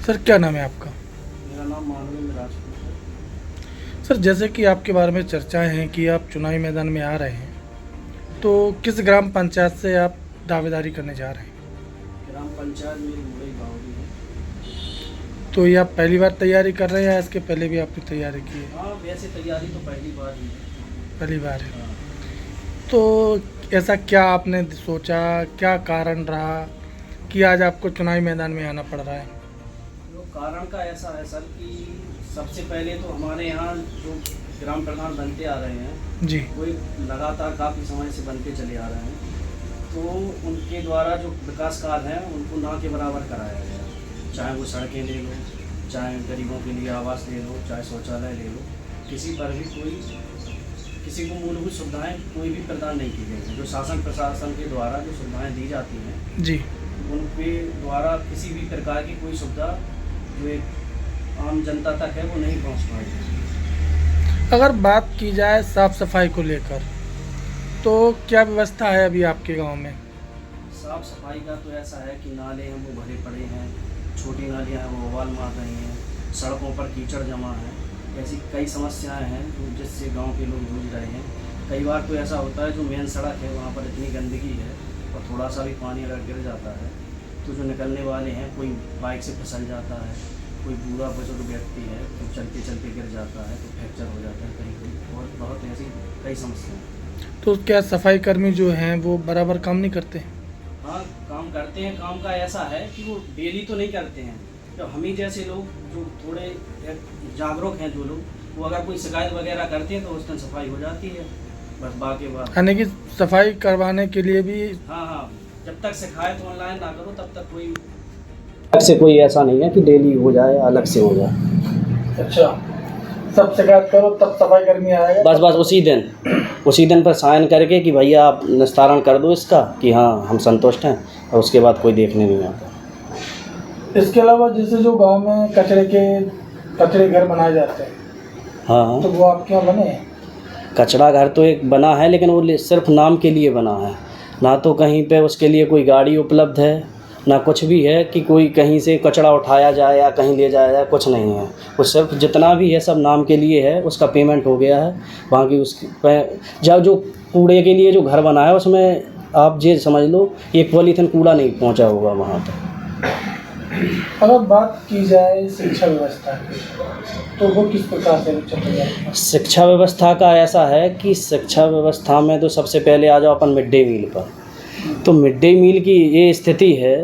Sir क्या नाम है आपका? मेरा नाम मानवेंद्र राजपूत है। सर जैसे कि आपके बारे में चर्चाएं हैं कि आप चुनावी मैदान में आ रहे हैं, तो किस ग्राम पंचायत से आप दावेदारी करने जा रहे हैं? ग्राम पंचायत मेरी मुरई बावरी है। तो ये आप पहली बार तैयारी कर रहे हैं या इसके पहले भी आपने तैयारी की है? हाँ, वैसे तैयारी तो पहली बार ही है। पहली बार है। हाँ। तो ऐसा क्या आपने सोचा, क्या कारण रहा कि आज आपको चुनावी मैदान में आना पड़ रहा है? तो कारण का ऐसा है सर कि सबसे पहले तो हमारे यहाँ जो ग्राम प्रधान बनते आ रहे हैं जी। वो लगातार काफ़ी समय से बनते चले आ रहे हैं, तो उनके द्वारा जो विकास कार्य हैं उनको ना के बराबर कराया गया। चाहे वो सड़कें ले लो, चाहे गरीबों के लिए आवास ले लो, चाहे शौचालय ले लो, किसी पर भी किसी को मूलभूत सुविधाएं कोई भी प्रदान नहीं की गई हैं। जो शासन प्रशासन के द्वारा जो सुविधाएं दी जाती हैं जी। उनके द्वारा किसी भी प्रकार की कोई सुविधा जो एक आम जनता तक है वो नहीं पहुंच पाई है। अगर बात की जाए साफ सफाई को लेकर, तो क्या व्यवस्था है अभी आपके गांव में? साफ सफाई का तो ऐसा है कि नाले हैं वो भरे पड़े हैं, छोटी नालियां हैं वो उबाल मार रही हैं, सड़कों पर कीचड़ जमा है। ऐसी कई समस्याएं हैं जिससे गांव के लोग जूझ रहे हैं। कई बार तो ऐसा होता है जो मेन सड़क है वहाँ पर इतनी गंदगी है और थोड़ा सा भी पानी अगर गिर जाता है तो जो निकलने वाले हैं, कोई बाइक से फिसल जाता है, कोई बूढ़ा बुजुर्ग व्यक्ति है तो चलते चलते गिर जाता है तो फ्रैक्चर हो जाता है कहीं कहीं, और बहुत ऐसी कई समस्याएं हैं। तो क्या सफाई कर्मी जो हैं वो बराबर काम नहीं करते हैं? हाँ, काम करते हैं। काम का ऐसा है कि वो डेली तो नहीं करते हैं। तो हम ही जैसे लोग जो थोड़े जागरूक हैं, जो लोग वो अगर कोई शिकायत वगैरह करते हैं तो उस दिन सफाई हो जाती है, बस बाकी बात। यानी कि सफाई करवाने के लिए भी? हाँ हाँ, जब तक शिकायत ऑनलाइन ना करो तब तक अलग से कोई ऐसा नहीं है कि डेली हो जाए, अलग से हो जाए। अच्छा, सब शिकायत करो तब सफाई कर्मी आएगा? बस उसी दिन पर साइन करके कि भैया आप निस्तारण कर दो इसका, कि हाँ हम संतुष्ट हैं, और उसके बाद कोई देखने नहीं आता। इसके अलावा जैसे जो गांव में कचरे घर बनाए जाते हैं, हाँ, तो वो आपके यहाँ बने हैं? कचरा घर तो एक बना है, लेकिन वो सिर्फ नाम के लिए बना है। ना तो कहीं पे उसके लिए कोई गाड़ी उपलब्ध है, ना कुछ भी है कि कोई कहीं से कचरा उठाया जाए या कहीं ले जाया जाए, कुछ नहीं है। वो सिर्फ जितना भी है सब नाम के लिए है, उसका पेमेंट हो गया है। बाकी उसके जब जो कूड़े के लिए जो घर बना है उसमें आप ये समझ लो एक पॉलीथिन कूड़ा नहीं पहुंचा होगा वहाँ तक। अगर बात की जाए शिक्षा व्यवस्था की, तो वो किस प्रकार से चल रही है? शिक्षा व्यवस्था का ऐसा है कि शिक्षा व्यवस्था में तो सबसे पहले आ जाओ अपन मिड डे मील पर। तो मिड डे मील की ये स्थिति है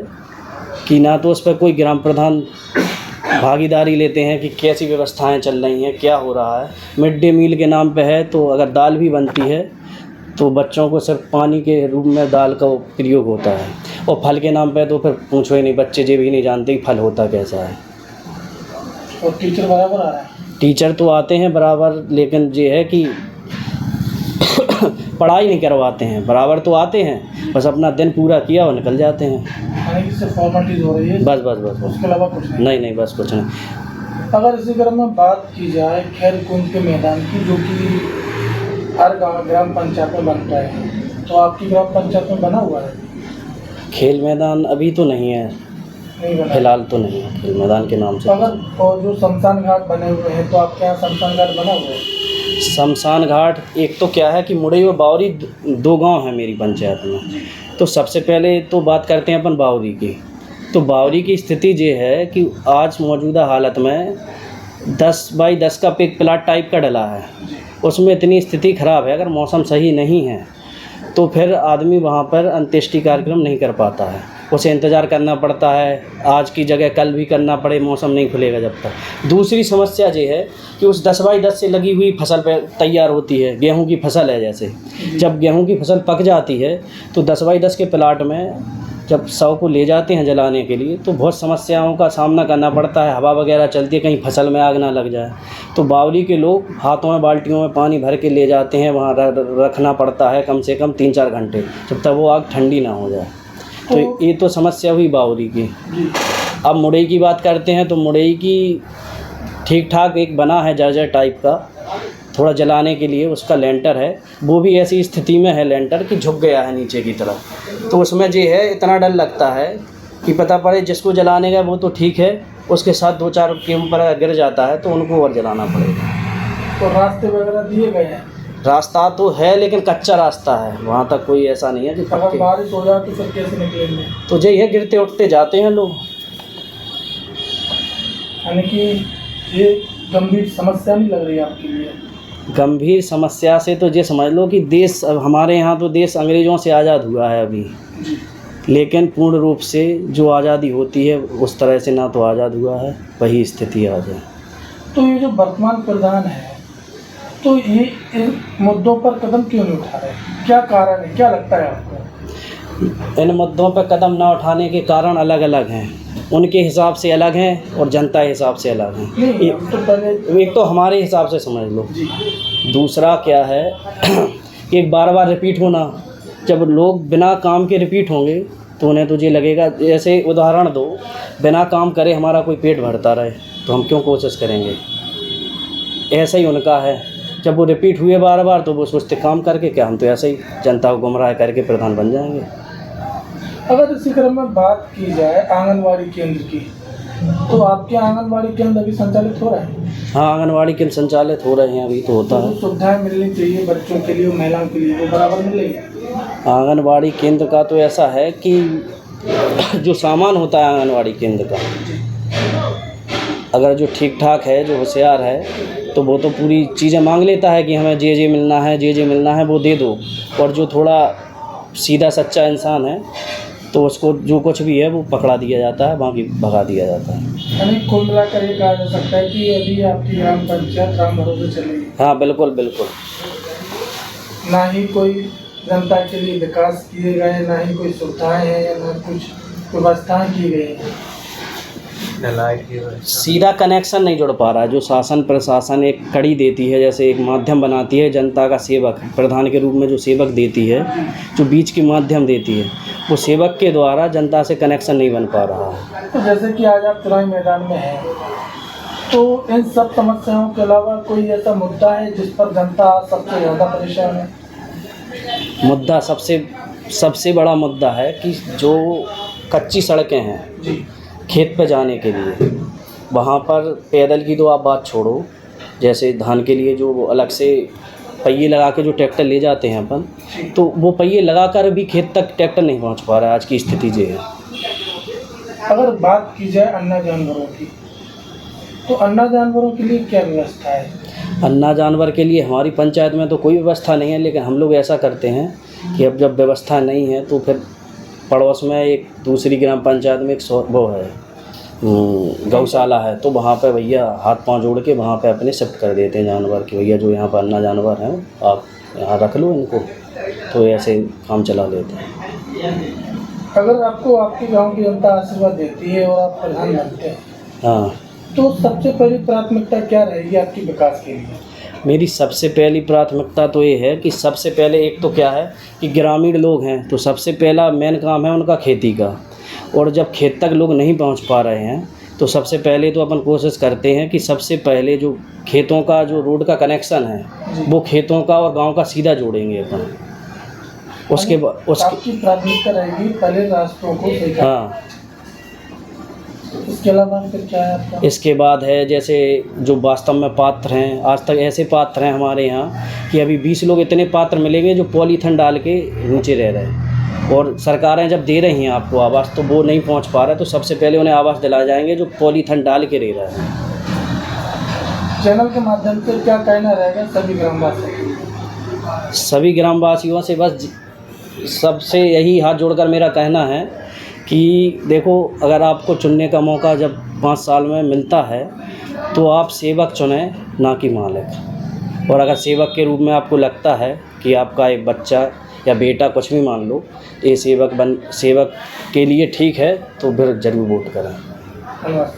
कि ना तो उस पर कोई ग्राम प्रधान भागीदारी लेते हैं कि कैसी व्यवस्थाएं चल रही हैं, क्या हो रहा है। मिड डे मील के नाम पे है तो अगर दाल भी बनती है तो बच्चों को सिर्फ पानी के रूप में दाल का प्रयोग होता है, और फल के नाम पे तो फिर पूछो ही नहीं, बच्चे ये भी नहीं जानते कि फल होता कैसा है। और टीचर बराबर आ रहा है? टीचर तो आते हैं बराबर, लेकिन ये है कि पढ़ाई नहीं करवाते हैं। बराबर तो आते हैं, बस अपना दिन पूरा किया और निकल जाते हैं। यानी कि सिर्फ फॉर्मेलिटीज हो रही है? बस उसके अलावा कुछ नहीं? नहीं, बस कुछ नहीं। अगर इसी क्रम में बात की जाए खेल कूद के मैदान की, जो कि हर गाँव ग्राम पंचायत में बनता है, तो आपकी ग्राम पंचायत में बना हुआ है? खेल मैदान अभी तो नहीं है, नहीं बना? फिलहाल तो नहीं है खेल मैदान के नाम से। अगर और जो शमशान घाट बने हुए हैं, तो आपके यहाँ शमशान घाट बना हुआ है? शमशान घाट एक तो क्या है कि मुरई और बावरी दो गांव हैं मेरी पंचायत में। तो सबसे पहले तो बात करते हैं अपन बावरी की। तो बावरी की स्थिति ये है कि आज मौजूदा हालत में 10 बाई 10 का एक प्लाट टाइप का डला है। उसमें इतनी स्थिति ख़राब है, अगर मौसम सही नहीं है तो फिर आदमी वहाँ पर अंत्येष्टि कार्यक्रम नहीं कर पाता है, उसे इंतज़ार करना पड़ता है। आज की जगह कल भी करना पड़े, मौसम नहीं खुलेगा जब तक। दूसरी समस्या ये है कि उस 10 बाई 10 से लगी हुई फसल पे तैयार होती है, गेहूं की फसल है जैसे, जब गेहूं की फसल पक जाती है तो 10 बाई 10 के प्लाट में जब शव को ले जाते हैं जलाने के लिए तो बहुत समस्याओं का सामना करना पड़ता है। हवा वगैरह चलती है, कहीं फसल में आग ना लग जाए। तो बावली के लोग हाथों में बाल्टियों में पानी भर के ले जाते हैं, वहाँ रखना पड़ता है कम से कम 3-4 घंटे, जब तक वो आग ठंडी ना हो जाए। तो ये तो समस्या हुई बावली की। अब मुरई की बात करते हैं तो मुरई की ठीक ठाक एक बना है जर्जर टाइप का, थोड़ा जलाने के लिए उसका लेंटर है, वो भी ऐसी स्थिति में है लेंटर कि झुक गया है नीचे की तरफ। तो उसमें ये है, इतना डर लगता है कि पता पड़े जिसको जलाने का वो तो ठीक है, उसके साथ 2-4 के ऊपर अगर गिर जाता है तो उनको और जलाना पड़ेगा। तो रास्ते वगैरह दिए गए हैं? रास्ता तो है लेकिन कच्चा रास्ता है, वहाँ तक कोई ऐसा नहीं है कि अगर पक्के। बारिश हो जाए तो फिर कैसे निकलेंगे? तो यही है, गिरते उठते जाते हैं लोग। यानी कि ये गंभीर समस्या नहीं लग रही आपके लिए? गंभीर समस्या से तो ये समझ लो कि देश, अब हमारे यहाँ तो देश अंग्रेज़ों से आज़ाद हुआ है अभी, लेकिन पूर्ण रूप से जो आज़ादी होती है उस तरह से ना तो आज़ाद हुआ है, वही स्थिति आज है। तो ये जो वर्तमान प्रधान है, तो ये इन मुद्दों पर कदम क्यों नहीं उठा रहे? क्या कारण है, क्या लगता है आपको? इन मुद्दों पर कदम ना उठाने के कारण अलग अलग हैं, उनके हिसाब से अलग हैं और जनता के हिसाब से अलग हैं। नहीं, हम तो पहले एक तो हमारे हिसाब से समझ लो, जी दूसरा क्या है कि बार बार रिपीट होना। जब लोग बिना काम के रिपीट होंगे तो उन्हें तो ये लगेगा, जैसे उदाहरण दो, बिना काम करे हमारा कोई पेट भरता रहे तो हम क्यों कोशिश करेंगे, ऐसा ही उनका है। जब वो रिपीट हुए बार बार तो वो सोचते काम करके क्या, हम तो ऐसे ही जनता को गुमराह करके प्रधान बन जाएंगे। अगर इसी क्रम में बात की जाए आंगनवाड़ी केंद्र की, तो आपके आंगनवाड़ी केंद्र अभी संचालित हो रहे हैं? हाँ, आंगनवाड़ी केंद्र संचालित हो रहे हैं, अभी तो होता तो है। जो सुविधाएं मिलनी चाहिए बच्चों के लिए और महिलाओं के लिए, वो बराबर मिल रही है? आंगनवाड़ी केंद्र का तो ऐसा है कि जो सामान होता है आंगनवाड़ी केंद्र का, अगर जो ठीक ठाक है, जो होशियार है, तो वो तो पूरी चीज़ें मांग लेता है कि हमें जे मिलना है, जे मिलना है, वो दे दो। और जो थोड़ा सीधा सच्चा इंसान है तो उसको जो कुछ भी है वो पकड़ा दिया जाता है, बाकी भगा दिया जाता है। यानी कुल मिलाकर ये कहा जा सकता है कि अभी आपकी ग्राम पंचायत राम भरोसे चल रही है? हाँ, बिल्कुल बिल्कुल। ना ही कोई जनता के लिए विकास किए गए, ना ही कोई सुविधाएं हैं, या ना कुछ व्यवस्थाएं की गई हैं। सीधा कनेक्शन नहीं जुड़ पा रहा है। जो शासन प्रशासन एक कड़ी देती है, जैसे एक माध्यम बनाती है, जनता का सेवक प्रधान के रूप में जो सेवक देती है, जो बीच के माध्यम देती है, वो सेवक के द्वारा जनता से कनेक्शन नहीं बन पा रहा है। तो जैसे कि आज आप चुनावी मैदान में हैं, तो इन सब समस्याओं के अलावा कोई ऐसा मुद्दा है जिस पर जनता सबसे ज़्यादा परेशान है? मुद्दा सबसे बड़ा मुद्दा है कि जो कच्ची सड़कें हैं जी खेत पे जाने के लिए, वहाँ पर पैदल की तो आप बात छोड़ो, जैसे धान के लिए जो अलग से पहिए लगा के जो ट्रैक्टर ले जाते हैं अपन, तो वो पहिए लगाकर भी खेत तक ट्रैक्टर नहीं पहुँच पा रहा है। आज की स्थिति ये है। अगर बात की जाए अन्ना जानवरों की, तो अन्ना जानवरों के लिए क्या व्यवस्था है? अन्ना जानवर के लिए हमारी पंचायत में तो कोई व्यवस्था नहीं है, लेकिन हम लोग ऐसा करते हैं कि अब जब व्यवस्था नहीं है तो फिर पड़ोस में एक दूसरी ग्राम पंचायत में एक वो है गौशाला है, तो वहाँ पे भैया हाथ पांव जोड़ के वहाँ पे अपने शिफ्ट कर देते हैं जानवर कि भैया जो यहाँ पर अन्ना जानवर हैं आप यहाँ रख लो इनको, तो ऐसे काम चला लेते हैं। अगर आपको आपके गांव की जनता आशीर्वाद देती है और आप प्रधान बनते हैं, हाँ, तो सबसे पहली प्राथमिकता क्या रहेगी आपकी विकास के लिए? मेरी सबसे पहली प्राथमिकता तो ये है कि सबसे पहले एक तो क्या है कि ग्रामीण लोग हैं, तो सबसे पहला मेन काम है उनका खेती का। और जब खेत तक लोग नहीं पहुंच पा रहे हैं तो सबसे पहले तो अपन कोशिश करते हैं कि सबसे पहले जो खेतों का जो रोड का कनेक्शन है वो खेतों का और गांव का सीधा जोड़ेंगे अपन। उसके बाद आपकी प्राथमिकता रहेगी पहले रास्तों को सही करना। हाँ, इसके अलावा फिर क्या है आपका? इसके बाद है जैसे जो वास्तव में पात्र हैं, आज तक ऐसे पात्र हैं हमारे यहाँ कि अभी 20 लोग इतने पात्र मिलेंगे जो पॉलीथीन डाल के नीचे रह रहे हैं, और सरकारें जब दे रही हैं आपको आवास तो वो नहीं पहुँच पा रहा, तो सबसे पहले उन्हें आवास दिलाए जाएंगे जो पॉलीथीन डाल के रह रहे हैं। चैनल के माध्यम से क्या कहना रहेगा सभी ग्रामवासियों? सभी ग्रामवासियों से बस सबसे यही हाथ जोड़कर मेरा कहना है कि देखो, अगर आपको चुनने का मौका जब 5 साल में मिलता है तो आप सेवक चुनें, ना कि मालिक। और अगर सेवक के रूप में आपको लगता है कि आपका एक बच्चा या बेटा कुछ भी मान लो, ये सेवक के लिए ठीक है, तो फिर ज़रूर वोट करें। धन्यवाद।